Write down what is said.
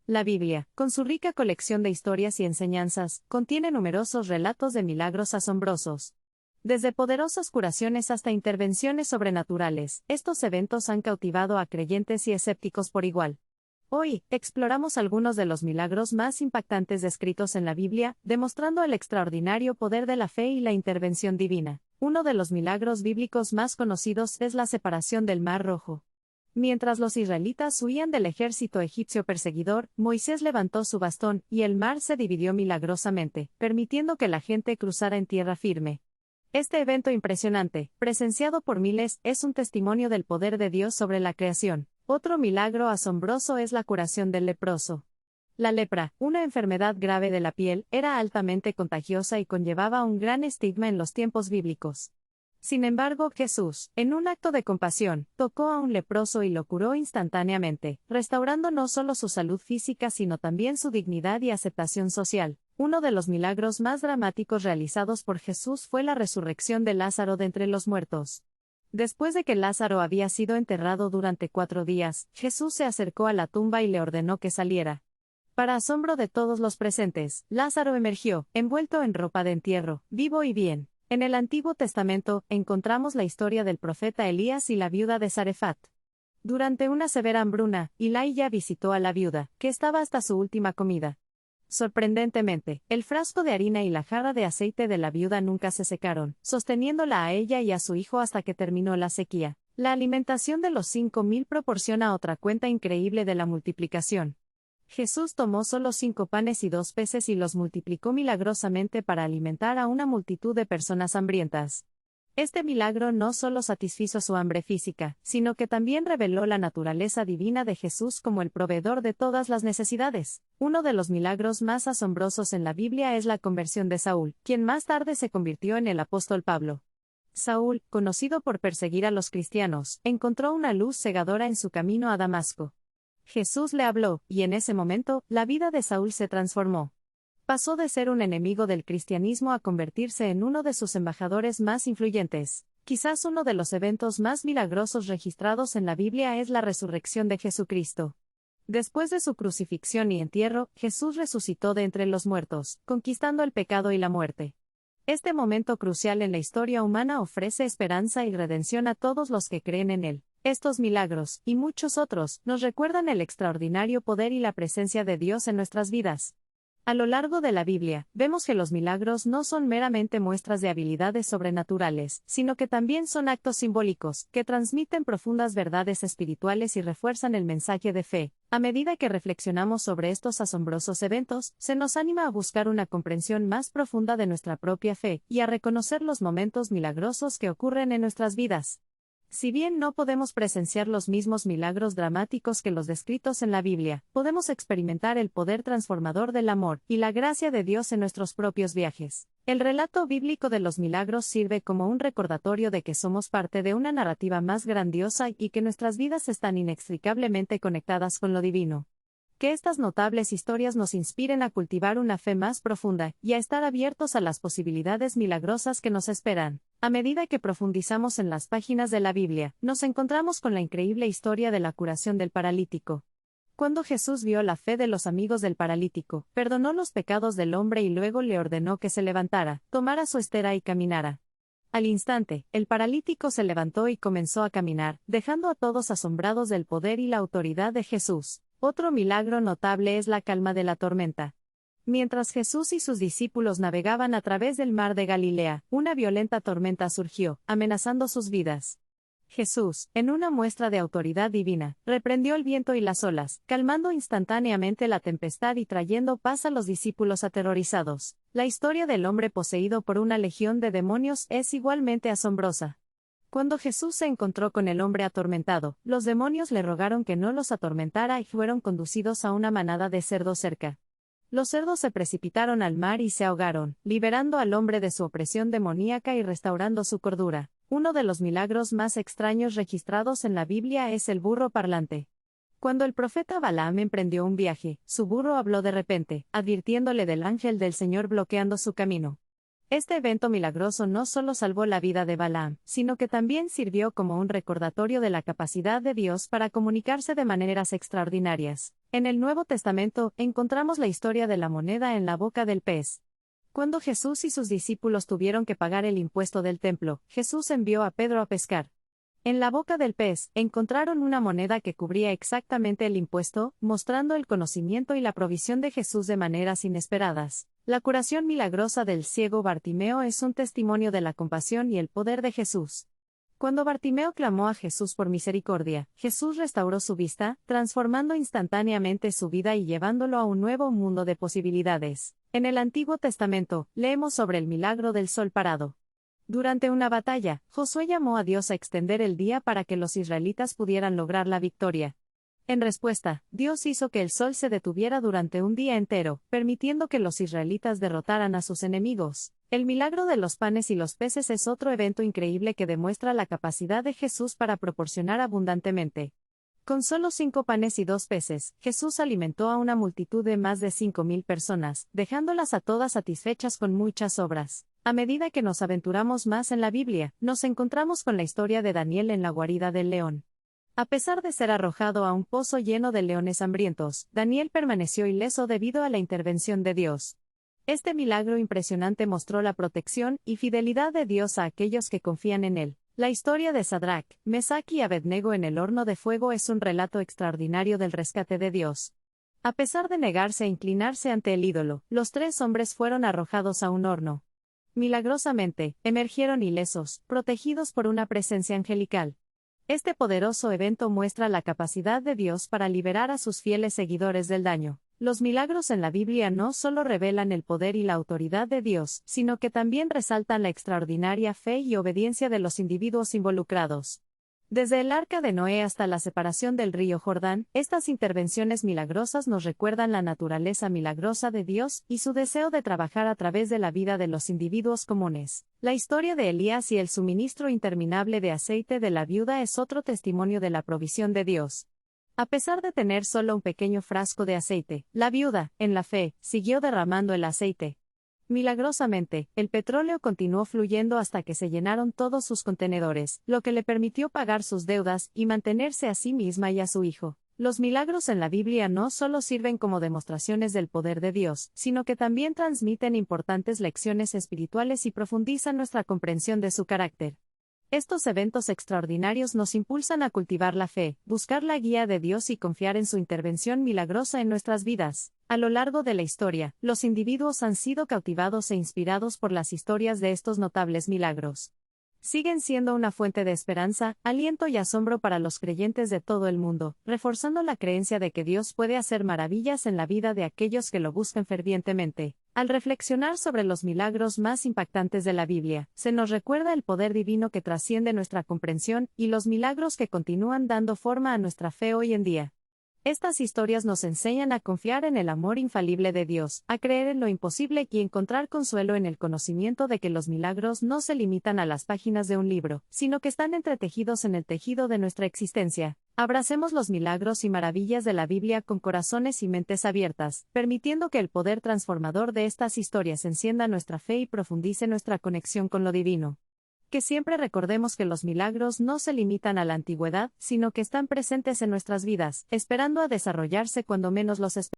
La Biblia, con su rica colección de historias y enseñanzas, contiene numerosos relatos de milagros asombrosos. Desde poderosas curaciones hasta intervenciones sobrenaturales, estos eventos han cautivado a creyentes y escépticos por igual. Hoy, exploramos algunos de los milagros más impactantes descritos en la Biblia, demostrando el extraordinario poder de la fe y la intervención divina. Uno de los milagros bíblicos más conocidos es la separación del Mar Rojo. Mientras los israelitas huían del ejército egipcio perseguidor, Moisés levantó su bastón, y el mar se dividió milagrosamente, permitiendo que la gente cruzara en tierra firme. Este evento impresionante, presenciado por miles, es un testimonio del poder de Dios sobre la creación. Otro milagro asombroso es la curación del leproso. La lepra, una enfermedad grave de la piel, era altamente contagiosa y conllevaba un gran estigma en los tiempos bíblicos. Sin embargo, Jesús, en un acto de compasión, tocó a un leproso y lo curó instantáneamente, restaurando no solo su salud física sino también su dignidad y aceptación social. Uno de los milagros más dramáticos realizados por Jesús fue la resurrección de Lázaro de entre los muertos. Después de que Lázaro había sido enterrado durante 4 días, Jesús se acercó a la tumba y le ordenó que saliera. Para asombro de todos los presentes, Lázaro emergió, envuelto en ropa de entierro, vivo y bien. En el Antiguo Testamento, encontramos la historia del profeta Elías y la viuda de Sarefat. Durante una severa hambruna, Elijah visitó a la viuda, que estaba hasta su última comida. Sorprendentemente, el frasco de harina y la jarra de aceite de la viuda nunca se secaron, sosteniéndola a ella y a su hijo hasta que terminó la sequía. La alimentación de los 5,000 proporciona otra cuenta increíble de la multiplicación. Jesús tomó solo 5 panes y 2 peces y los multiplicó milagrosamente para alimentar a una multitud de personas hambrientas. Este milagro no solo satisfizo su hambre física, sino que también reveló la naturaleza divina de Jesús como el proveedor de todas las necesidades. Uno de los milagros más asombrosos en la Biblia es la conversión de Saúl, quien más tarde se convirtió en el apóstol Pablo. Saúl, conocido por perseguir a los cristianos, encontró una luz cegadora en su camino a Damasco. Jesús le habló, y en ese momento, la vida de Saúl se transformó. Pasó de ser un enemigo del cristianismo a convertirse en uno de sus embajadores más influyentes. Quizás uno de los eventos más milagrosos registrados en la Biblia es la resurrección de Jesucristo. Después de su crucifixión y entierro, Jesús resucitó de entre los muertos, conquistando el pecado y la muerte. Este momento crucial en la historia humana ofrece esperanza y redención a todos los que creen en él. Estos milagros, y muchos otros, nos recuerdan el extraordinario poder y la presencia de Dios en nuestras vidas. A lo largo de la Biblia, vemos que los milagros no son meramente muestras de habilidades sobrenaturales, sino que también son actos simbólicos, que transmiten profundas verdades espirituales y refuerzan el mensaje de fe. A medida que reflexionamos sobre estos asombrosos eventos, se nos anima a buscar una comprensión más profunda de nuestra propia fe, y a reconocer los momentos milagrosos que ocurren en nuestras vidas. Si bien no podemos presenciar los mismos milagros dramáticos que los descritos en la Biblia, podemos experimentar el poder transformador del amor y la gracia de Dios en nuestros propios viajes. El relato bíblico de los milagros sirve como un recordatorio de que somos parte de una narrativa más grandiosa y que nuestras vidas están inextricablemente conectadas con lo divino. Que estas notables historias nos inspiren a cultivar una fe más profunda y a estar abiertos a las posibilidades milagrosas que nos esperan. A medida que profundizamos en las páginas de la Biblia, nos encontramos con la increíble historia de la curación del paralítico. Cuando Jesús vio la fe de los amigos del paralítico, perdonó los pecados del hombre y luego le ordenó que se levantara, tomara su estera y caminara. Al instante, el paralítico se levantó y comenzó a caminar, dejando a todos asombrados del poder y la autoridad de Jesús. Otro milagro notable es la calma de la tormenta. Mientras Jesús y sus discípulos navegaban a través del mar de Galilea, una violenta tormenta surgió, amenazando sus vidas. Jesús, en una muestra de autoridad divina, reprendió el viento y las olas, calmando instantáneamente la tempestad y trayendo paz a los discípulos aterrorizados. La historia del hombre poseído por una legión de demonios es igualmente asombrosa. Cuando Jesús se encontró con el hombre atormentado, los demonios le rogaron que no los atormentara y fueron conducidos a una manada de cerdos cerca. Los cerdos se precipitaron al mar y se ahogaron, liberando al hombre de su opresión demoníaca y restaurando su cordura. Uno de los milagros más extraños registrados en la Biblia es el burro parlante. Cuando el profeta Balaam emprendió un viaje, su burro habló de repente, advirtiéndole del ángel del Señor bloqueando su camino. Este evento milagroso no solo salvó la vida de Balaam, sino que también sirvió como un recordatorio de la capacidad de Dios para comunicarse de maneras extraordinarias. En el Nuevo Testamento, encontramos la historia de la moneda en la boca del pez. Cuando Jesús y sus discípulos tuvieron que pagar el impuesto del templo, Jesús envió a Pedro a pescar. En la boca del pez, encontraron una moneda que cubría exactamente el impuesto, mostrando el conocimiento y la provisión de Jesús de maneras inesperadas. La curación milagrosa del ciego Bartimeo es un testimonio de la compasión y el poder de Jesús. Cuando Bartimeo clamó a Jesús por misericordia, Jesús restauró su vista, transformando instantáneamente su vida y llevándolo a un nuevo mundo de posibilidades. En el Antiguo Testamento, leemos sobre el milagro del sol parado. Durante una batalla, Josué llamó a Dios a extender el día para que los israelitas pudieran lograr la victoria. En respuesta, Dios hizo que el sol se detuviera durante un día entero, permitiendo que los israelitas derrotaran a sus enemigos. El milagro de los panes y los peces es otro evento increíble que demuestra la capacidad de Jesús para proporcionar abundantemente. Con solo 5 panes y 2 peces, Jesús alimentó a una multitud de más de 5,000 personas, dejándolas a todas satisfechas con muchas sobras. A medida que nos aventuramos más en la Biblia, nos encontramos con la historia de Daniel en la guarida del león. A pesar de ser arrojado a un pozo lleno de leones hambrientos, Daniel permaneció ileso debido a la intervención de Dios. Este milagro impresionante mostró la protección y fidelidad de Dios a aquellos que confían en él. La historia de Sadrac, Mesach y Abednego en el horno de fuego es un relato extraordinario del rescate de Dios. A pesar de negarse a inclinarse ante el ídolo, los 3 hombres fueron arrojados a un horno. Milagrosamente, emergieron ilesos, protegidos por una presencia angelical. Este poderoso evento muestra la capacidad de Dios para liberar a sus fieles seguidores del daño. Los milagros en la Biblia no solo revelan el poder y la autoridad de Dios, sino que también resaltan la extraordinaria fe y obediencia de los individuos involucrados. Desde el arca de Noé hasta la separación del río Jordán, estas intervenciones milagrosas nos recuerdan la naturaleza milagrosa de Dios y su deseo de trabajar a través de la vida de los individuos comunes. La historia de Elías y el suministro interminable de aceite de la viuda es otro testimonio de la provisión de Dios. A pesar de tener solo un pequeño frasco de aceite, la viuda, en la fe, siguió derramando el aceite. Milagrosamente, el petróleo continuó fluyendo hasta que se llenaron todos sus contenedores, lo que le permitió pagar sus deudas y mantenerse a sí misma y a su hijo. Los milagros en la Biblia no solo sirven como demostraciones del poder de Dios, sino que también transmiten importantes lecciones espirituales y profundizan nuestra comprensión de su carácter. Estos eventos extraordinarios nos impulsan a cultivar la fe, buscar la guía de Dios y confiar en su intervención milagrosa en nuestras vidas. A lo largo de la historia, los individuos han sido cautivados e inspirados por las historias de estos notables milagros. Siguen siendo una fuente de esperanza, aliento y asombro para los creyentes de todo el mundo, reforzando la creencia de que Dios puede hacer maravillas en la vida de aquellos que lo buscan fervientemente. Al reflexionar sobre los milagros más impactantes de la Biblia, se nos recuerda el poder divino que trasciende nuestra comprensión y los milagros que continúan dando forma a nuestra fe hoy en día. Estas historias nos enseñan a confiar en el amor infalible de Dios, a creer en lo imposible y encontrar consuelo en el conocimiento de que los milagros no se limitan a las páginas de un libro, sino que están entretejidos en el tejido de nuestra existencia. Abracemos los milagros y maravillas de la Biblia con corazones y mentes abiertas, permitiendo que el poder transformador de estas historias encienda nuestra fe y profundice nuestra conexión con lo divino. Que siempre recordemos que los milagros no se limitan a la antigüedad, sino que están presentes en nuestras vidas, esperando a desarrollarse cuando menos los esperamos.